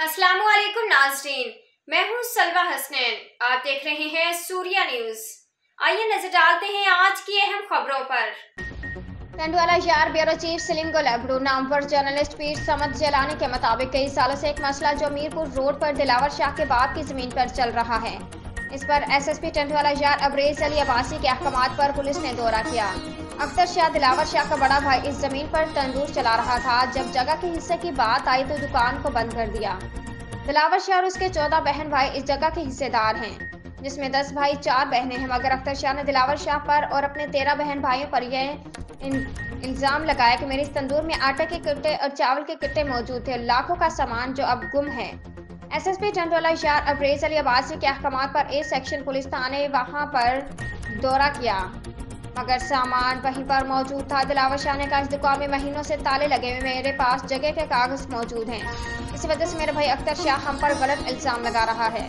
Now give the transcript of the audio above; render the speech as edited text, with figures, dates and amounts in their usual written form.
अस्सलामुअलैकुम नाज़रीन, मैं हूं सलवा हसनैन। आप देख रहे हैं सूर्या न्यूज। आइए नजर डालते हैं आज की अहम खबरों पर। टंडवाला यार ब्यूरो चीफ सलीम गुलबड़ू नामवर जर्नलिस्ट पीर समद जलानी के मुताबिक कई सालों से एक मसला जो मीरपुर रोड पर दिलावर शाह के बाग की जमीन पर चल रहा है। इस पर एसएसपी टंडवाला यार अब्रेज अली अब्बासी के अहकामात पर पुलिस ने दौरा किया। अख्तर शाह दिलावर शाह का बड़ा भाई इस जमीन पर तंदूर चला रहा था। जब जगह के हिस्से की बात आई तो दुकान को बंद कर दिया। दिलावर शाह और उसके 14 बहन भाई इस जगह के हिस्सेदार हैं, जिसमें 10 भाई 4 बहनें हैं। मगर अख्तर शाह ने दिलावर शाह पर और अपने 13 बहन भाइयों पर यह इल्जाम लगाया कि मेरे इस तंदूर में आटे के कट्टे और चावल के कट्टे मौजूद थे, लाखों का सामान जो अब गुम है। एसएसपी टंडवाला यार अब्रेज अली अब्बासी के अहकामात पर ए सेक्शन पुलिस थाने वहां पर दौरा किया, मगर सामान वहीं पर मौजूद था। दिलावर शाह ने कहा, इस दुकान में महीनों से ताले लगे हुए, मेरे पास जगह के कागज मौजूद हैं। इस वजह से मेरा भाई अख्तर शाह हम पर गलत इल्जाम लगा रहा है।